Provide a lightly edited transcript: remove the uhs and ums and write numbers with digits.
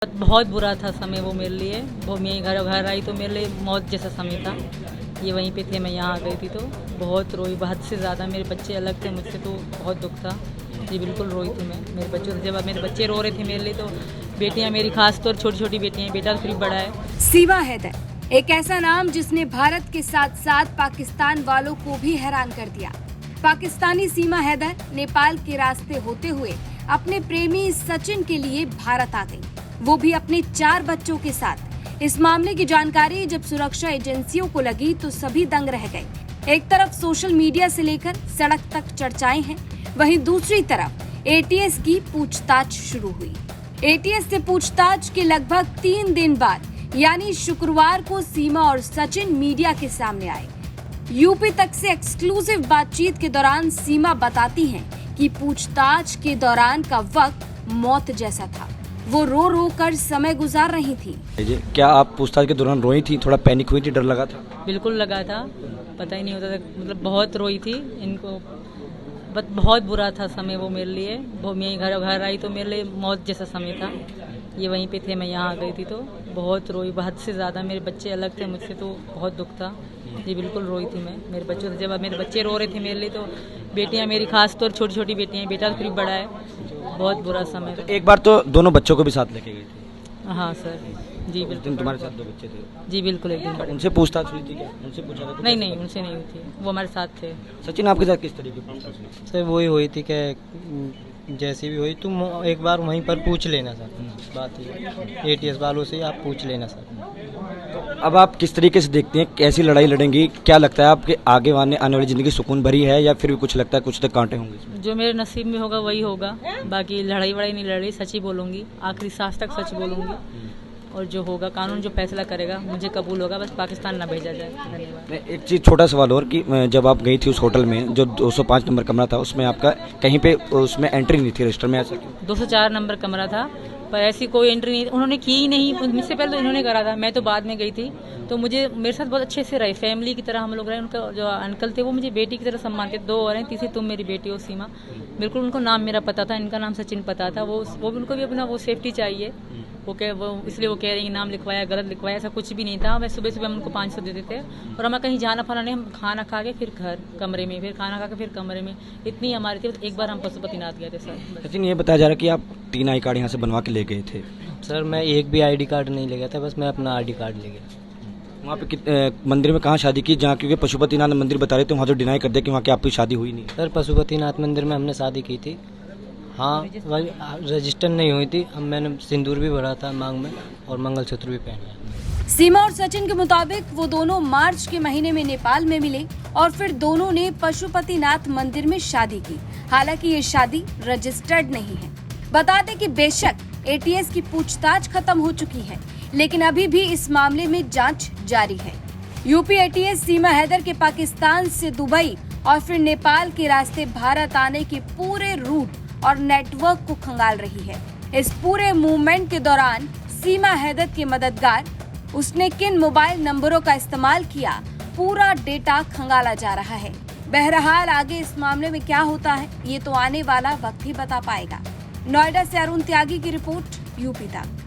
बहुत बुरा था समय वो मेरे लिए। वो मैं घर आई तो मेरे लिए मौत जैसा समय था। ये वहीं पे थे, मैं यहाँ आ गई थी तो बहुत रोई, हद से ज़्यादा। मेरे बच्चे अलग थे मुझसे तो बहुत दुख था। जी बिल्कुल रोई थी मैं। मेरे बच्चों से जब मेरे बच्चे रो रहे थे मेरे लिए तो बेटियाँ मेरी खास तौर छोटी छोटी बेटियाँ, बेटा तो फिर बड़ा है। सीमा हैदर, एक ऐसा नाम जिसने भारत के साथ साथ पाकिस्तान वालों को भी हैरान कर दिया। पाकिस्तानी सीमा हैदर नेपाल के रास्ते होते हुए अपने प्रेमी सचिन के लिए भारत आ गई, वो भी अपने 4 बच्चों के साथ। इस मामले की जानकारी जब सुरक्षा एजेंसियों को लगी तो सभी दंग रह गए। एक तरफ सोशल मीडिया से लेकर सड़क तक चर्चाएं हैं, वहीं दूसरी तरफ एटीएस की पूछताछ शुरू हुई। एटीएस से पूछताछ के लगभग 3 दिन बाद यानी शुक्रवार को सीमा और सचिन मीडिया के सामने आए। यूपी तक से एक्सक्लूसिव बातचीत के दौरान सीमा बताती हैं कि पूछताछ के दौरान का वक्त मौत जैसा था। वो रो रो कर समय गुजार रही थी। क्या आप पूछताछ के दौरान रोई थी? थोड़ा पैनिक हुई थी, डर लगा था? बिल्कुल लगा था, पता ही नहीं होता था, मतलब बहुत रोई थी। इनको बहुत बुरा था समय वो मेरे लिए। वो मैं घर आई तो मेरे लिए मौत जैसा समय था। ये वहीं पे थे, मैं यहाँ आ गई थी तो बहुत रोई, हद से ज़्यादा। मेरे बच्चे अलग थे मुझसे तो बहुत दुख था। जी बिल्कुल रोई थी मैं। मेरे बच्चों से जब मेरे बच्चे रो रहे थे मेरे लिए तो बेटियाँ मेरी खास तौर छोटी छोटी बेटियाँ, बेटा तो फिर बड़ा है। बहुत बुरा समय था। एक बार तो दोनों बच्चों को भी साथ लेके गई थी? हाँ सर, जी बिल्कुल। तुम्हारे साथ 2 बच्चे थे? जी बिल्कुल, एक दिन बड़े। उनसे पूछताछ हुई थी क्या? उनसे पूछा था? नहीं, उनसे नहीं हुई थी, वो हमारे साथ थे। सचिन, आपके साथ किस तरीके की पूछताछ हुई? सर वही हुई थी कि जैसी भी हुई तुम एक बार वहीं पर पूछ लेना सर। बात ही एटीएस वालों से आप पूछ लेना सर। अब आप किस तरीके से देखते हैं, कैसी लड़ाई लड़ेंगी? क्या लगता है आपके आगे आने वाली ज़िंदगी सुकून भरी है या फिर भी कुछ लगता है कुछ तक कांटे होंगे इसमें? जो मेरे नसीब में होगा वही होगा। बाकी लड़ाई वड़ाई नहीं लड़ रही, सच ही बोलूँगी, आखिरी सांस तक सच बोलूँगी। और जो होगा, कानून जो फैसला करेगा मुझे कबूल होगा, बस पाकिस्तान ना भेजा जाए। धन्यवाद। एक चीज़, छोटा सवाल और कि जब आप गई थी उस होटल में, जो 205 नंबर कमरा था, उसमें आपका कहीं पे उसमें एंट्री नहीं थी रजिस्टर में, ऐसा क्यों? 204 नंबर कमरा था, पर ऐसी कोई एंट्री नहीं, उन्होंने की ही नहीं। मुझसे पहले तो इन्होंने करा था, मैं तो बाद में गई थी। तो मुझे मेरे साथ बहुत अच्छे से रहे, फैमिली की तरह हम लोग रहे। उनका जो अंकल थे वो मुझे बेटी की तरह सम्मान करते। 2 और हैं, तीसरी तुम मेरी बेटी हो सीमा। बिल्कुल उनको नाम मेरा पता था, इनका नाम सचिन पता था। वो उनको भी अपना वो सेफ्टी चाहिए। वो इसलिए वो कह रही हैं नाम लिखवाया, गलत लिखवाया, ऐसा कुछ भी नहीं था। मैं सुबह हम उनको 500 देते थे और हमें कहीं जाना फाना नहीं, हम खाना खा के फिर घर कमरे में, फिर खाना खा के फिर कमरे में, इतनी हमारी थी। एक बार हम पशुपतिनाथ गए थे सर। सचिन, ये बताया जा रहा है कि आप 3 आई कार्ड यहाँ से बनवा के ले गए थे? सर मैं एक भी आईडी कार्ड नहीं ले गया था, बस मैं अपना आईडी कार्ड ले गया। वहाँ पे मंदिर में कहाँ शादी की, जहाँ क्योंकि पशुपतिनाथ मंदिर बता रहे थे, वहाँ तो डिनाई कर दिया कि वहाँ की आपकी शादी हुई नहीं? सर पशुपतिनाथ मंदिर में हमने शादी की थी। हाँ, रजिस्टर नहीं हुई थी। अब मैंने सिंदूर भी भरा था मांग में और मंगलसूत्र भी पहना। सीमा और सचिन के मुताबिक वो दोनों मार्च के महीने में नेपाल में मिले और फिर दोनों ने पशुपतिनाथ मंदिर में शादी की। हालांकि ये शादी रजिस्टर्ड नहीं है। बता दें कि बेशक एटीएस की पूछताछ खत्म हो चुकी है, लेकिन अभी भी इस मामले में जांच जारी है। यूपी एटीएस सीमा हैदर के पाकिस्तान से दुबई और फिर नेपाल के रास्ते भारत आने के पूरे रूट और नेटवर्क को खंगाल रही है। इस पूरे मूवमेंट के दौरान सीमा हैदर के मददगार उसने किन मोबाइल नंबरों का इस्तेमाल किया, पूरा डेटा खंगाला जा रहा है। बहरहाल आगे इस मामले में क्या होता है, ये तो आने वाला वक्त ही बता पाएगा। नोएडा से अरुण त्यागी की रिपोर्ट, यूपी तक।